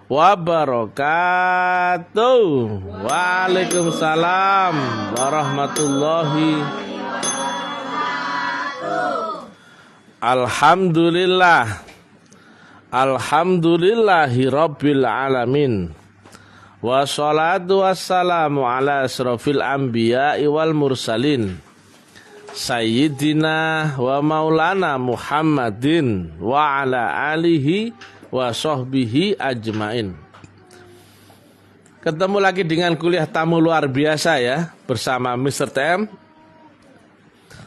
wabarakatuh. Waalaikumsalam warahmatullahi. Alhamdulillah. Alhamdulillahi rabbil alamin. Wassalatu wassalamu ala asrofil anbiya'i wal mursalin Sayyidina wa maulana Muhammadin wa ala alihi wa sahbihi ajmain. Ketemu lagi dengan kuliah tamu luar biasa ya, bersama Mr. TM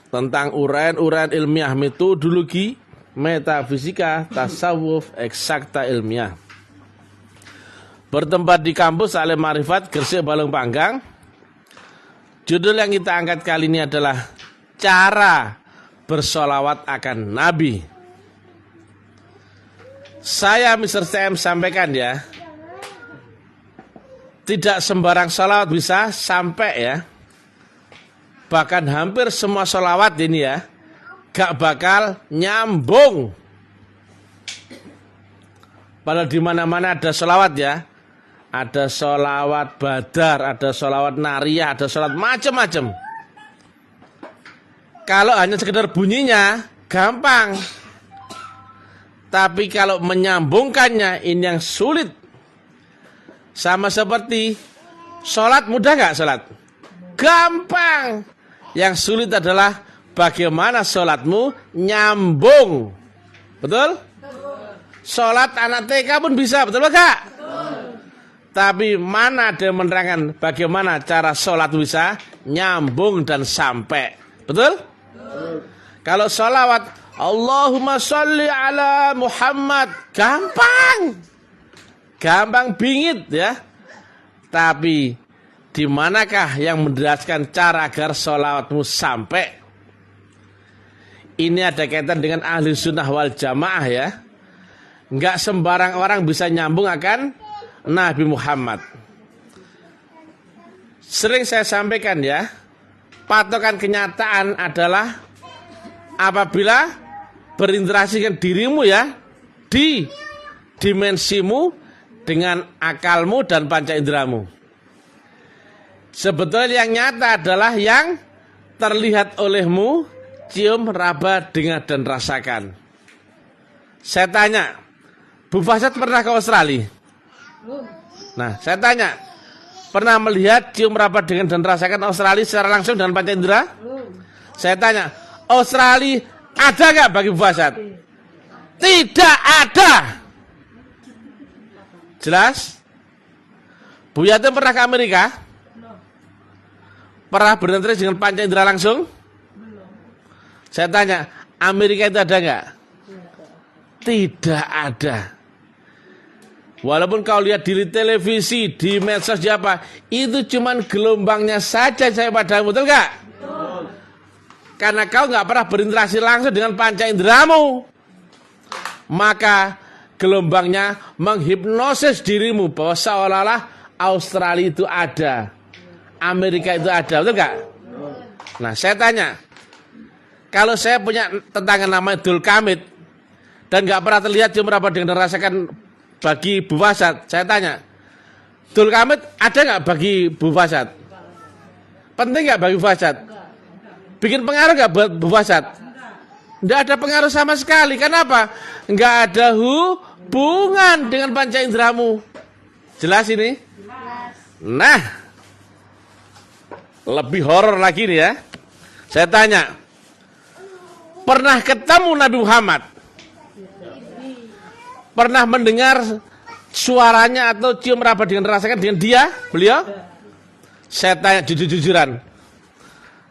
tentang uraian-uraian ilmiah metodologi, metafisika, tasawuf, eksakta ilmiah. Bertempat di kampus Alim Ma'rifat Gresik Balong Panggang. Judul yang kita angkat kali ini adalah cara bersolawat akan Nabi. Saya Mr. TM sampaikan ya, tidak sembarang solawat bisa sampai ya. Bahkan hampir semua solawat ini ya gak bakal nyambung. Padahal di mana-mana ada solawat ya. Ada solawat badar, ada solawat nariyah, ada solawat macam-macam. Kalau hanya sekedar bunyinya, gampang. Tapi kalau menyambungkannya, ini yang sulit. Sama seperti sholat, mudah gak sholat? Gampang. Yang sulit adalah bagaimana sholatmu nyambung. Betul? Sholat anak TK pun bisa, betul gak? Tapi mana ada yang menerangkan bagaimana cara sholat bisa nyambung dan sampai. Betul? Kalau sholawat Allahumma sholli ala Muhammad, gampang. Gampang bingit ya. Tapi di manakah yang menjelaskan cara agar sholawatmu sampai? Ini ada kaitan dengan ahli sunnah wal jamaah ya. Enggak sembarang orang bisa nyambung akan Nabi Muhammad. Sering saya sampaikan ya, patokan kenyataan adalah apabila berinteraksi dengan dirimu ya, di dimensimu dengan akalmu dan panca inderamu. Sebetulnya yang nyata adalah yang terlihat olehmu, cium, raba, dengar dan rasakan. Saya tanya, Bu Fasad pernah ke Australia? Nah, saya tanya, pernah melihat, cium, raba, dengar dan rasakan Australia secara langsung dengan panca indera? Saya tanya, Australia ada nggak bagi Bu Fasad? Tidak ada. Jelas? Bu Yatim pernah ke Amerika? Pernah berinteraksi dengan panca indera langsung? Saya tanya, Amerika itu ada nggak? Tidak ada. Walaupun kau lihat di televisi, di medsos, di apa, itu cuman gelombangnya saja saya padamu, betul gak? Betul. Karena kau gak pernah berinteraksi langsung dengan panca inderamu, maka gelombangnya menghipnosis dirimu bahwa seolah-olah Australia itu ada, Amerika itu ada, betul gak? Nah, saya tanya, kalau saya punya tetangga namanya Dul Kamit dan gak pernah terlihat cuma apa dengan rasakan bagi Bu Fasad, saya tanya, Dul Kamit ada nggak bagi Bu Fasad? Penting nggak bagi Bu Fasad? Bikin pengaruh nggak buat Bu Fasad? Nggak ada pengaruh sama sekali. Kenapa? Nggak ada hubungan dengan panca inderamu. Jelas ini? Nah, lebih horor lagi nih ya. Saya tanya, pernah ketemu Nabi Muhammad? Pernah mendengar suaranya atau cium raba dengan rasakan dengan dia, beliau? Saya tanya jujur-jujuran,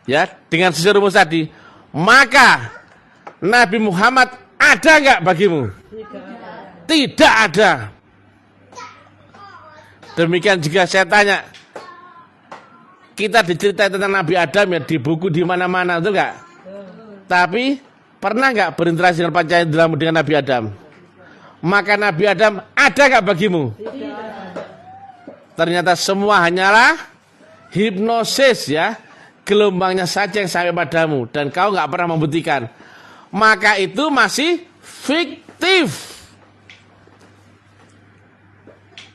ya, dengan seserumus tadi. Maka Nabi Muhammad ada nggak bagimu? Tidak ada. Demikian juga saya tanya, kita diceritain tentang Nabi Adam ya di buku di mana-mana, betul nggak? Tapi pernah nggak berinteraksi dengan panca inderamu dengan Nabi Adam? Maka Nabi Adam ada gak bagimu? Ternyata semua hanyalah hipnosis ya. Gelombangnya saja yang sampai padamu. Dan kau gak pernah membuktikan. Maka itu masih fiktif.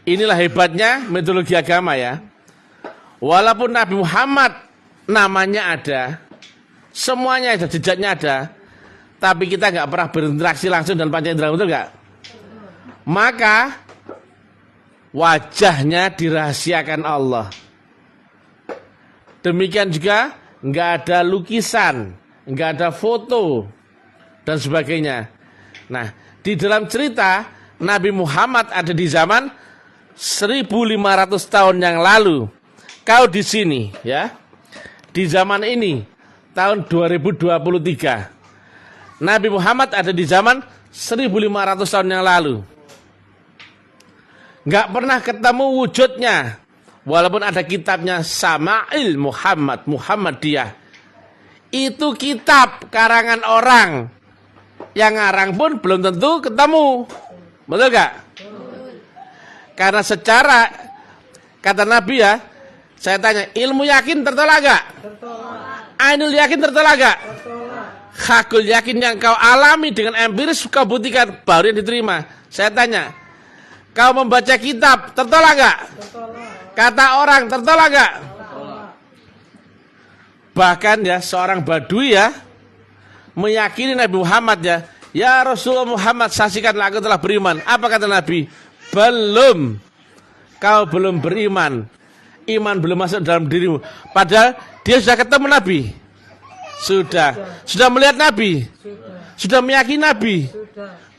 Inilah hebatnya metodologi agama ya. Walaupun Nabi Muhammad namanya ada, semuanya ada, jejaknya ada, tapi kita nggak pernah berinteraksi langsung dengan panca indera, betul nggak? Maka wajahnya dirahasiakan Allah. Demikian juga nggak ada lukisan, nggak ada foto dan sebagainya. Nah, di dalam cerita Nabi Muhammad ada di zaman 1500 tahun yang lalu. Kau di sini ya. Di zaman ini tahun 2023. Nabi Muhammad ada di zaman 1500 tahun yang lalu. Enggak pernah ketemu wujudnya. Walaupun ada kitabnya Sama'il Muhammad, Muhammadiyah. Itu kitab karangan orang. Yang ngarang pun belum tentu ketemu. Betul gak? Karena secara kata Nabi ya, saya tanya, ilmu yakin tertolak gak? Tertolak. Ainul yakin tertolak gak? Tertolak. Hakul yakin yang kau alami dengan empiris kau buktikan baru yang diterima. Saya tanya, kau membaca kitab tertolak gak? Tertolak. Kata orang tertolak gak? Tertolak. Bahkan ya seorang badui ya meyakini Nabi Muhammad ya, ya Rasulullah Muhammad, saksikanlah aku telah beriman. Apa kata Nabi? Belum, kau belum beriman, iman belum masuk dalam dirimu. Padahal dia sudah ketemu Nabi, sudah melihat Nabi, sudah meyakini Nabi.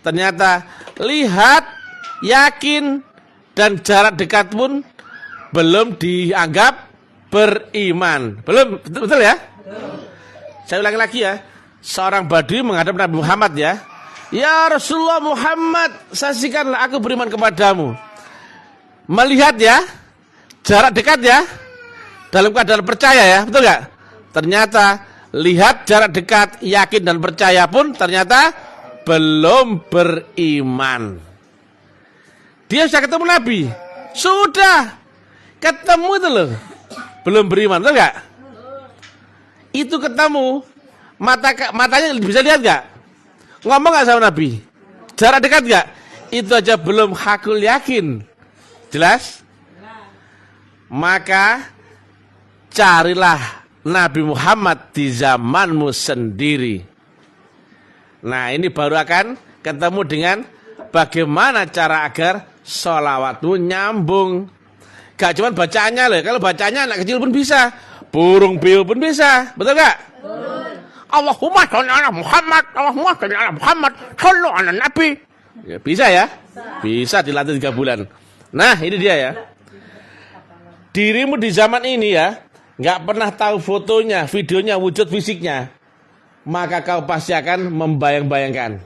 Ternyata lihat, yakin dan jarak dekat pun belum dianggap beriman. Belum, betul ya? Saya ulangi lagi ya. Seorang badui menghadap Nabi Muhammad ya. Ya Rasulullah Muhammad, saksikanlah aku beriman kepadamu. Melihat ya, jarak dekat ya, dalam keadaan percaya ya, betul gak? Ternyata lihat, jarak dekat, yakin dan percaya pun ternyata belum beriman. Dia sudah ketemu Nabi, sudah ketemu itu loh, belum beriman, betul gak? Itu ketemu, matanya bisa lihat gak? Ngomong gak sama Nabi? Jarak dekat gak? Itu aja belum hakul yakin. Jelas? Maka carilah Nabi Muhammad di zamanmu sendiri. Nah, ini baru akan ketemu dengan bagaimana cara agar sholawatmu nyambung. Gak cuma bacaannya loh. Kalau bacaannya anak kecil pun bisa, burung beo pun bisa. Betul gak? Allahumma sholli ala Muhammad, Allahumma sholli ala Muhammad, sholli ala Nabi. Ya, bisa ya? Bisa dilatih 3 bulan. Nah, ini dia ya. Dirimu di zaman ini ya, nggak pernah tahu fotonya, videonya, wujud fisiknya, maka kau pasti akan membayang-bayangkan.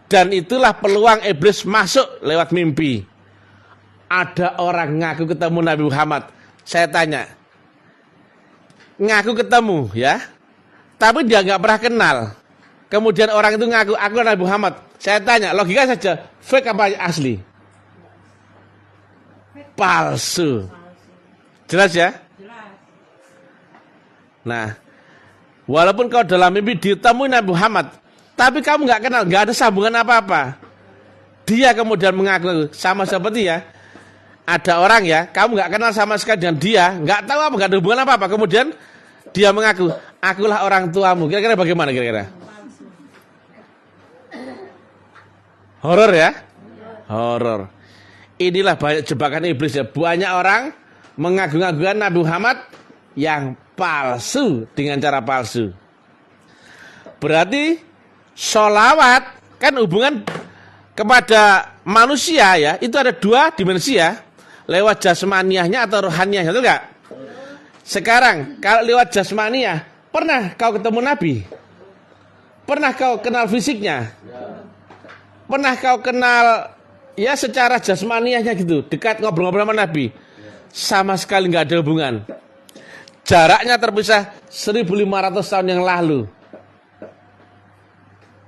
Dan itulah peluang iblis masuk lewat mimpi. Ada orang ngaku ketemu Nabi Muhammad. Saya tanya, ngaku ketemu ya, tapi dia nggak pernah kenal. Kemudian orang itu ngaku, aku Nabi Muhammad. Saya tanya, logika saja, fake apa asli? Palsu. Jelas ya? Nah, walaupun kau dalam mimpi ditemui Nabi Muhammad, tapi kamu nggak kenal, nggak ada sambungan apa-apa. Dia kemudian mengaku, sama seperti ya, ada orang ya, kamu nggak kenal sama sekali dengan dia, nggak tahu apa, nggak ada hubungan apa-apa. Kemudian dia mengaku, akulah orang tuamu. Kira-kira bagaimana kira-kira? Horor ya? Horor. Inilah banyak jebakan iblis ya. Banyak orang mengagung-agungkan Nabi Muhammad yang palsu dengan cara palsu. Berarti sholawat kan hubungan kepada manusia ya, itu ada 2 dimensi ya. Lewat jasmaniahnya atau rohaniahnya, betul enggak? Sekarang kalau lewat jasmaniah, pernah kau ketemu Nabi? Pernah kau kenal fisiknya? Pernah kau kenal ya secara jasmaniahnya gitu, dekat ngobrol-ngobrol sama Nabi? Sama sekali nggak ada hubungan. Jaraknya terpisah 1500 tahun yang lalu.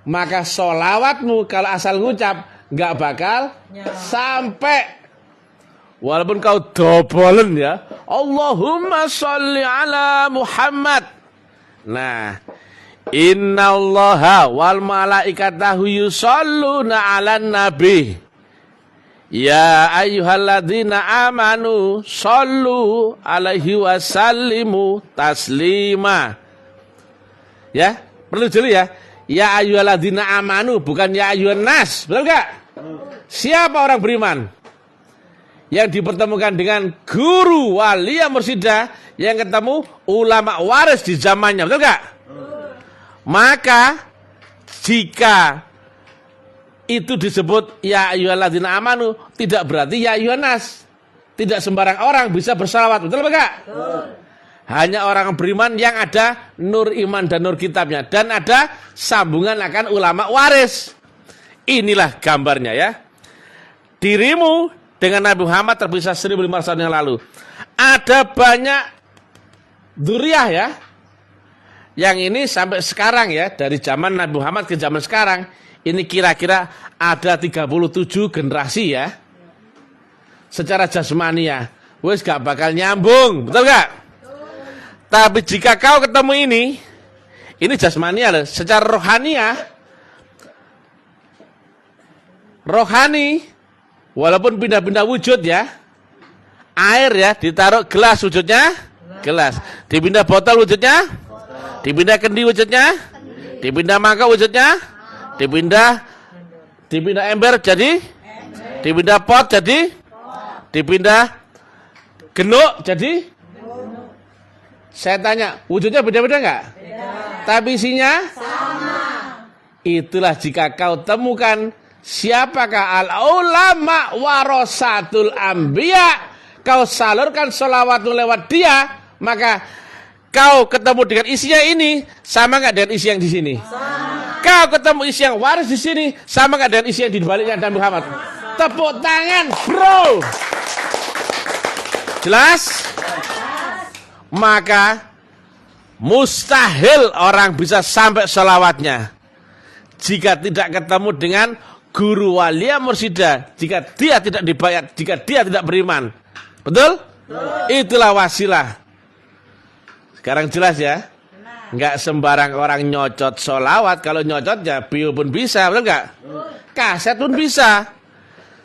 Maka sholawatmu kalau asal ngucap nggak bakal sampai. Walaupun kau dobolen ya, Allahumma sholli ala Muhammad. Nah, innallaha wal malaikatahu yusholluna 'alan nabi. Ya ayyuhalladzina amanu shollu alaihi wasallimu taslima. Ya, perlu dulu ya. Ya ayyuhalladzina amanu, bukan ya ayyuhan nas. Betul enggak? Siapa orang beriman yang dipertemukan dengan guru walia mursyida yang ketemu ulama waris di zamannya, betul enggak? Maka jika itu disebut ya ayyuhalladzina amanu, tidak berarti ya ayyuhan nas. Tidak sembarang orang bisa bersalawat, betul enggak? Hanya orang beriman yang ada nur iman dan nur kitabnya, dan ada sambungan akan ulama waris. Inilah gambarnya ya. Dirimu dengan Nabi Muhammad terpisah 1500 tahun yang lalu. Ada banyak dzurriyyah ya. Yang ini sampai sekarang ya, dari zaman Nabi Muhammad ke zaman sekarang, ini kira-kira ada 37 generasi ya. Secara jasmania, wes gak bakal nyambung, betul gak? Tapi jika kau ketemu ini jasmania loh. Secara rohani, walaupun pindah-pindah wujud ya. Air ya, ditaruh gelas wujudnya, gelas. Dipindah botol wujudnya, dipindah kendi wujudnya, dipindah mangkok wujudnya, dipindah ember jadi, dipindah pot jadi, dipindah genuk jadi. Saya tanya, wujudnya beda-beda enggak? Tapi isinya sama. Itulah jika kau temukan siapakah al-ulama warasatul anbiya, kau salurkan sholawatmu lewat dia, maka kau ketemu dengan isinya ini, sama enggak dengan isi yang di sini? Sama. Kau ketemu isi yang waris di sini, sama enggak dengan isi yang di baliknya Nabi Muhammad? Tepuk tangan, bro. Jelas? Maka mustahil orang bisa sampai sholawatnya jika tidak ketemu dengan guru walia mursyida, jika dia tidak dibayar, jika dia tidak beriman. Betul? Itulah wasilah. Sekarang jelas ya? Enggak sembarang orang nyocot sholawat. Kalau nyocot ya bio pun bisa, betul enggak? Kaset pun bisa.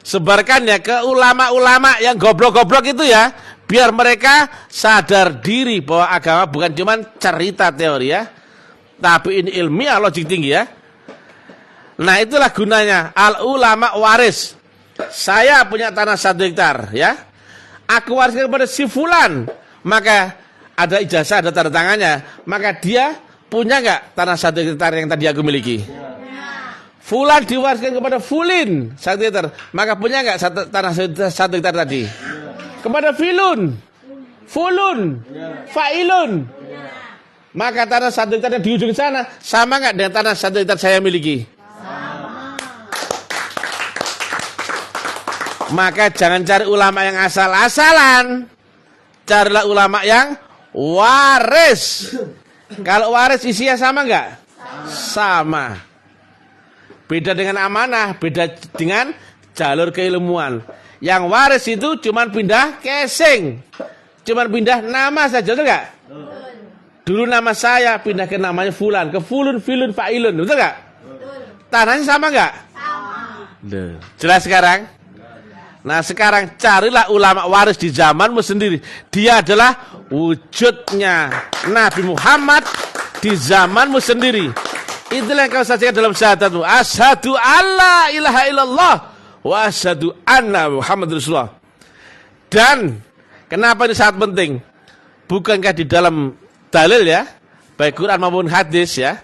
Sebarkannya ke ulama-ulama yang goblok-goblok itu ya, biar mereka sadar diri bahwa agama bukan cuma cerita teori ya, tapi ini ilmiah, logik tinggi ya. Nah itulah gunanya al ulama waris. Saya punya tanah 1 hektar ya, aku wariskan kepada si fulan, maka ada ijazah, ada tanda tangannya, maka dia punya nggak tanah 1 hektar yang tadi aku miliki? Fulan diwariskan kepada Fulin 1 hektar, maka punya nggak tanah 1 hektar tadi? Kepada Fulun, Failun, maka tanah 1 hektar yang di ujung sana sama nggak dengan tanah 1 hektar saya miliki? Sama. Maka jangan cari ulama yang asal-asalan, carilah ulama yang waris. Kalau waris isinya sama nggak? Sama. Beda dengan amanah, beda dengan jalur keilmuan. Yang waris itu cuman pindah casing, cuman pindah nama saja, betul nggak? Dulu nama saya pindah ke namanya Fulan, ke Fulun, Filun, Failun, betul nggak? Tanahnya sama nggak? Sama. Jelas sekarang? Nah sekarang carilah ulama waris di zamanmu sendiri. Dia adalah wujudnya Nabi Muhammad di zamanmu sendiri. Itulah yang kau saksikan dalam syahadatmu. Asyhadu alla ilaha illallah wa asyhadu anna Muhammad Rasulullah. Dan kenapa ini sangat penting? Bukankah di dalam dalil ya, baik Quran maupun hadis ya,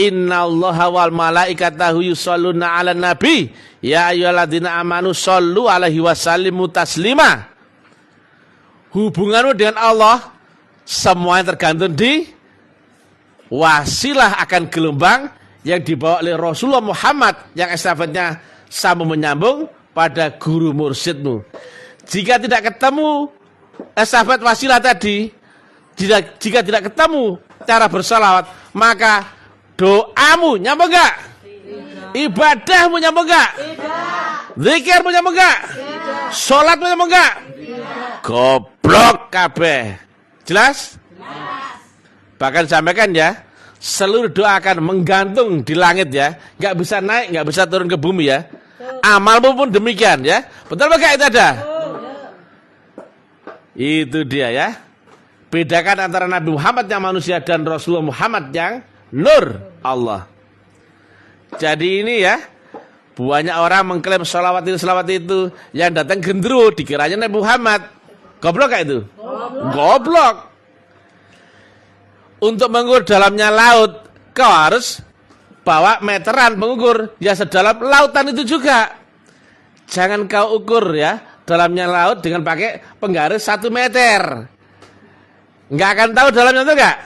innallaha wal malaikatahu yusholluna 'alan nabi ya ayyuhalladzina amanu shollu alaihi wasallimu taslima. Hubunganmu dengan Allah semuanya tergantung di wasilah akan gelombang yang dibawa oleh Rasulullah Muhammad yang estafetnya sambung menyambung pada guru mursyidmu. Jika tidak ketemu estafet wasilah tadi, jika tidak ketemu cara bersalawat, maka doamu nyambung enggak? Ibadahmu nyambung enggak? Zikirmu nyambung enggak? Salatmu nyambung enggak? Goblok kabeh. Jelas? Bahkan sampaikan ya, seluruh doa akan menggantung di langit ya, nggak bisa naik, nggak bisa turun ke bumi ya. Amalmu pun demikian ya. Betul enggak itu ada? Itu dia ya. Bedakan antara Nabi Muhammad yang manusia dan Rasulullah Muhammad yang nur Allah. Jadi ini ya, banyak orang mengklaim salawat itu yang datang gendruwo dikiranya Nabi Muhammad. Goblok gak itu? Goblok. Untuk mengukur dalamnya laut, kau harus bawa meteran mengukur. Ya sedalam lautan itu juga. Jangan kau ukur ya dalamnya laut dengan pakai penggaris 1 meter. Nggak akan tahu dalamnya itu enggak?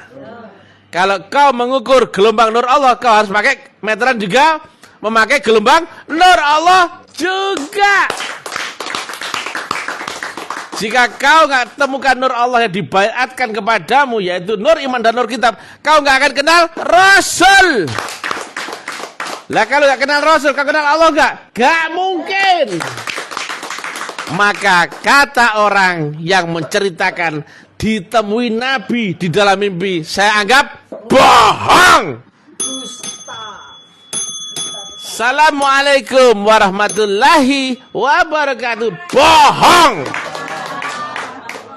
Kalau kau mengukur gelombang nur Allah, kau harus pakai meteran juga, memakai gelombang nur Allah juga. Jika kau nggak temukan nur Allah yang dibaiatkan kepadamu, yaitu nur iman dan nur kitab, kau nggak akan kenal Rasul. Lah kalau nggak kenal Rasul, kau kenal Allah nggak? Nggak mungkin. Maka kata orang yang menceritakan ditemui Nabi di dalam mimpi, saya anggap bohong. Assalamualaikum warahmatullahi wabarakatuh. Bohong.